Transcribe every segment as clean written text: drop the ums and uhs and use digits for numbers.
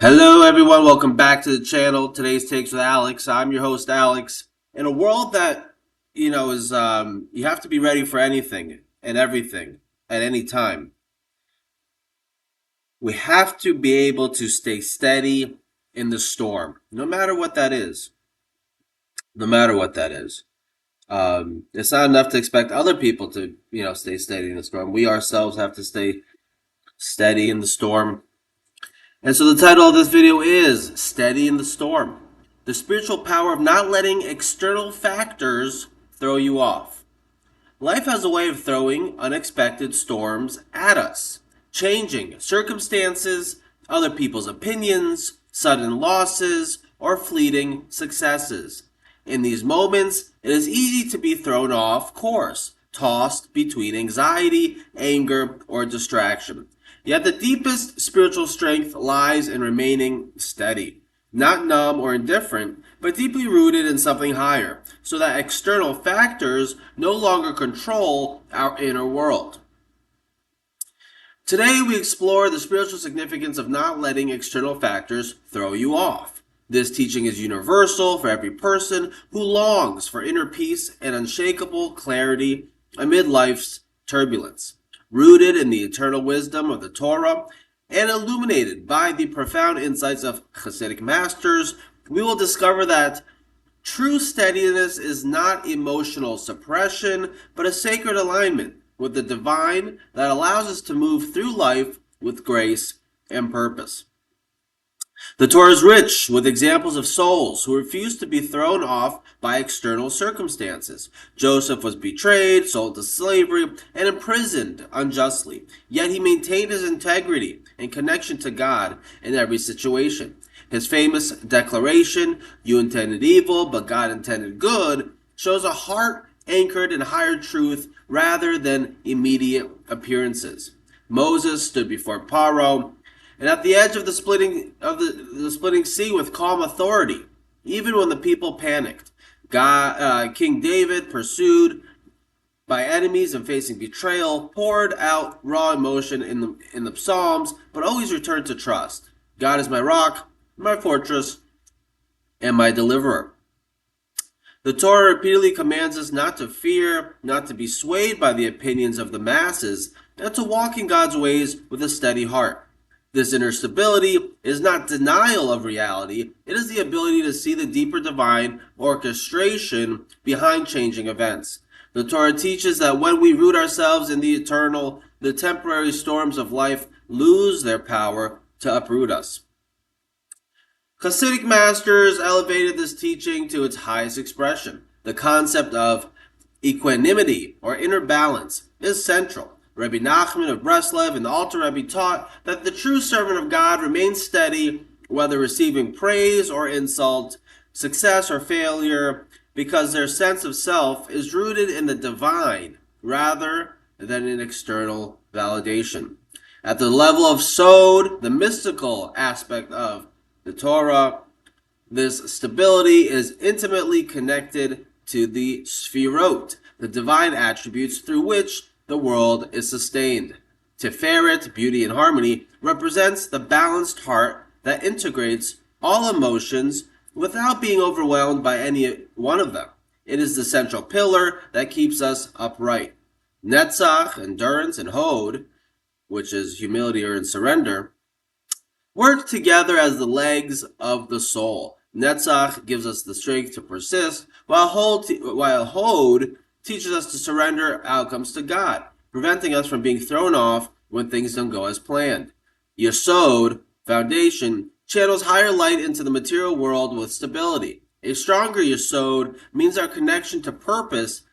Hello, everyone. Welcome back to the channel. Today's Takes with Alex. I'm your host, Alex. In a world that, is, you have to be ready for anything and everything at any time. We have to be able to stay steady in the storm, no matter what that is. No matter what that is. It's not enough to expect other people to, stay steady in the storm. We ourselves have to stay steady in the storm. And so the title of this video is Steady in the Storm. The spiritual power of not letting external factors throw you off. Life has a way of throwing unexpected storms at us, changing circumstances, other people's opinions, sudden losses, or fleeting successes. In these moments, it is easy to be thrown off course, tossed between anxiety, anger, or distraction. Yet the deepest spiritual strength lies in remaining steady, not numb or indifferent, but deeply rooted in something higher, so that external factors no longer control our inner world. Today we explore the spiritual significance of not letting external factors throw you off. This teaching is universal for every person who longs for inner peace and unshakable clarity amid life's turbulence. Rooted in the eternal wisdom of the Torah and illuminated by the profound insights of Hasidic masters, we will discover that true steadiness is not emotional suppression, but a sacred alignment with the divine that allows us to move through life with grace and purpose. The Torah is rich with examples of souls who refused to be thrown off by external circumstances. Joseph was betrayed, sold to slavery, and imprisoned unjustly. Yet he maintained his integrity and connection to God in every situation. His famous declaration, "You intended evil, but God intended good," shows a heart anchored in higher truth rather than immediate appearances. Moses stood before Paro, and at the edge of the splitting sea with calm authority, even when the people panicked. King David, pursued by enemies and facing betrayal, poured out raw emotion in the Psalms, but always returned to trust. God is my rock, my fortress, and my deliverer. The Torah repeatedly commands us not to fear, not to be swayed by the opinions of the masses, and to walk in God's ways with a steady heart. This inner stability is not denial of reality, it is the ability to see the deeper divine orchestration behind changing events. The Torah teaches that when we root ourselves in the eternal, the temporary storms of life lose their power to uproot us. Hasidic masters elevated this teaching to its highest expression. The concept of equanimity, or inner balance, is central. Rabbi Nachman of Breslev and the Alter Rebbe taught that the true servant of God remains steady whether receiving praise or insult, success or failure, because their sense of self is rooted in the divine rather than in external validation. At the level of Sod, the mystical aspect of the Torah, this stability is intimately connected to the Sfirot, the divine attributes through which the world is sustained. Tiferet, beauty and harmony, represents the balanced heart that integrates all emotions without being overwhelmed by any one of them. It is the central pillar that keeps us upright. Netzach, endurance, and Hod, which is humility or in surrender, work together as the legs of the soul. Netzach gives us the strength to persist, while Hod teaches us to surrender outcomes to God, preventing us from being thrown off when things don't go as planned. Yesod, foundation, channels higher light into the material world with stability. A stronger Yesod means our connection to purpose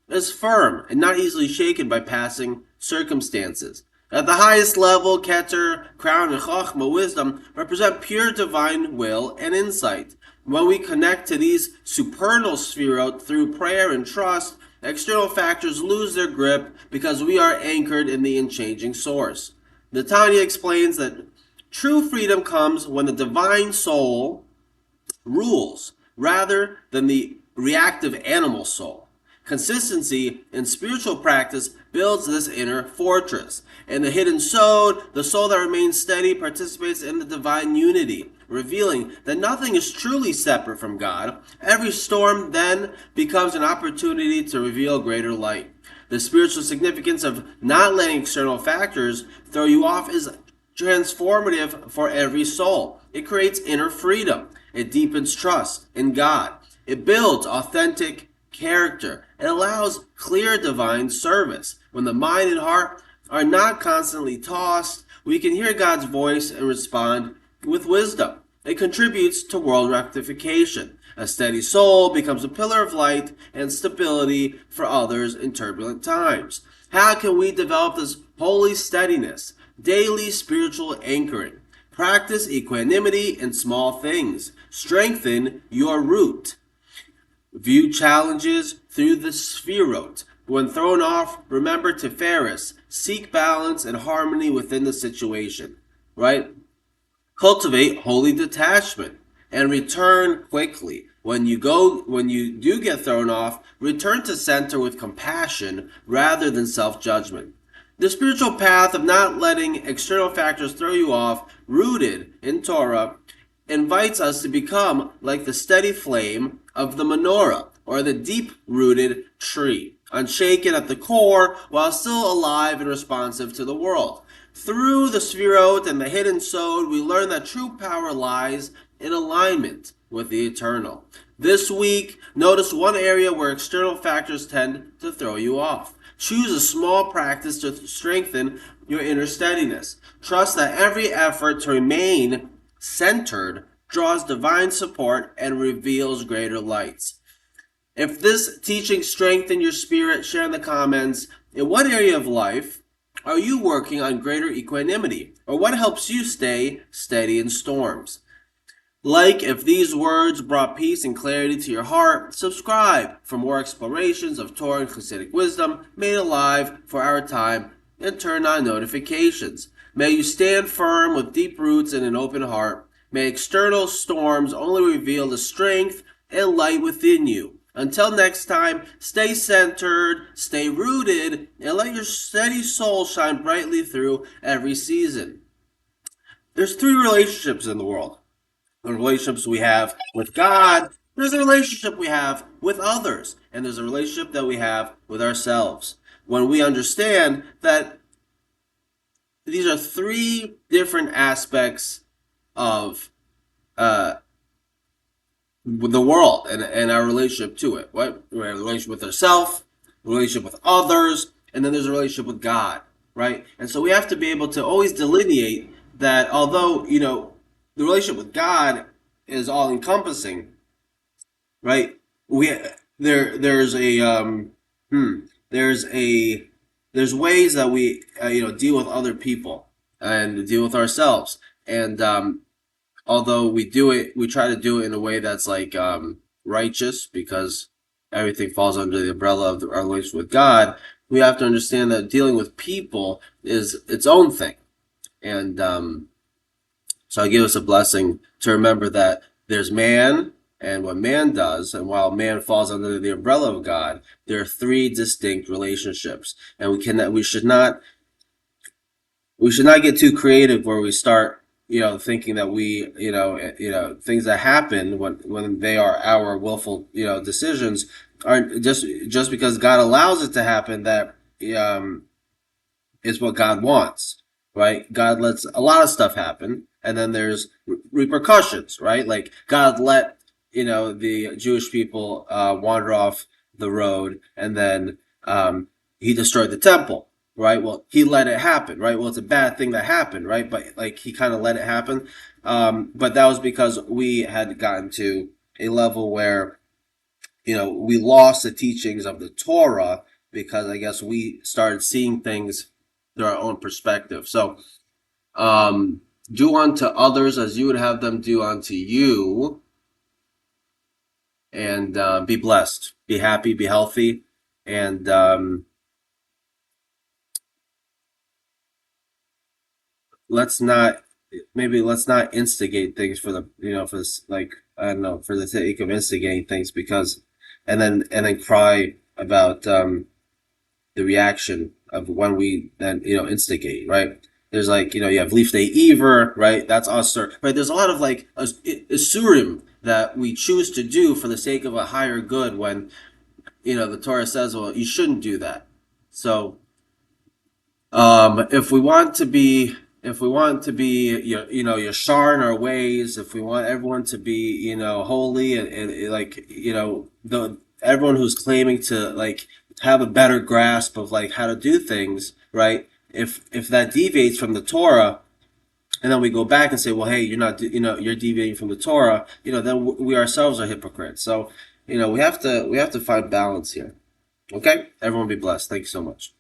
is firm and not easily shaken by passing circumstances. At the highest level, Keter, crown, and Chochmah, wisdom, represent pure divine will and insight. When we connect to these supernal sphirot through prayer and trust, external factors lose their grip because we are anchored in the unchanging source. The Tanya explains that true freedom comes when the divine soul rules rather than the reactive animal soul. Consistency in spiritual practice builds this inner fortress. In the hidden soul, the soul that remains steady participates in the divine unity, revealing that nothing is truly separate from God. Every storm then becomes an opportunity to reveal greater light. The spiritual significance of not letting external factors throw you off is transformative for every soul. It creates inner freedom. It deepens trust in God. It builds authentic character. It allows clear divine service. When the mind and heart are not constantly tossed, we can hear God's voice and respond with wisdom. It contributes to world rectification. A steady soul becomes a pillar of light and stability for others in turbulent times. How can we develop this holy steadiness? Daily spiritual anchoring. Practice equanimity in small things. Strengthen your root. View challenges through the sephirot. When thrown off, remember Tiferes. Seek balance and harmony within the situation. Right? Cultivate holy detachment and return quickly. When you do get thrown off, return to center with compassion rather than self-judgment. The spiritual path of not letting external factors throw you off, rooted in Torah, invites us to become like the steady flame of the menorah, or the deep-rooted tree, unshaken at the core while still alive and responsive to the world. Through the Sefirot and the hidden Sod, we learn that true power lies in alignment with the eternal. This week, notice one area where external factors tend to throw you off. Choose a small practice to strengthen your inner steadiness. Trust that every effort to remain centered draws divine support and reveals greater lights. If this teaching strengthened your spirit, share in the comments. In what area of life are you working on greater equanimity? Or what helps you stay steady in storms? Like if these words brought peace and clarity to your heart. Subscribe for more explorations of Torah and Hasidic wisdom made alive for our time, and turn on notifications. May you stand firm with deep roots and an open heart. May external storms only reveal the strength and light within you. Until next time, stay centered, stay rooted, and let your steady soul shine brightly through every season. There's 3 relationships in the world. The relationships we have with God, there's a relationship we have with others, and there's a relationship that we have with ourselves. When we understand that these are 3 different aspects of the world and our relationship to it. What? We have a relationship with ourselves, a relationship with others, and then there's a relationship with God, right? And so we have to be able to always delineate that although, the relationship with God is all encompassing, right? There's ways that we deal with other people and deal with ourselves, and although we try to do it in a way that's like righteous, because everything falls under the umbrella of our relationship with God. We have to understand that dealing with people is its own thing, and so I give us a blessing to remember that there's man and what man does, and while man falls under the umbrella of God, there are 3 distinct relationships, and we should not get too creative where we start thinking that we things that happen when they are our willful decisions aren't just because God allows it to happen that is what God wants, right? God lets a lot of stuff happen, and then there's repercussions, right? Like God let the Jewish people wander off the road, and then he destroyed the temple, right? Well, he let it happen, right? Well, it's a bad thing that happened, right? But like he kind of let it happen, but that was because we had gotten to a level where we lost the teachings of the Torah, because I guess we started seeing things through our own perspective. So do unto others as you would have them do unto you, and be blessed, be happy, be healthy, and let's not instigate things for the for this, like, I don't know, for the sake of instigating things, because and then cry the reaction of when we then instigate, right? There's like you have Leaf Day Ever, right? That's Usser, right? There's a lot of like isurim that we choose to do for the sake of a higher good when the Torah says, well, you shouldn't do that. So if we want to be yashar in our ways, if we want everyone to be holy and like the everyone who's claiming to like have a better grasp of like how to do things, right? If that deviates from the Torah, and then we go back and say, well, hey, you're not, you're deviating from the Torah, then we ourselves are hypocrites. So we have to find balance here. Okay, everyone be blessed. Thank you so much.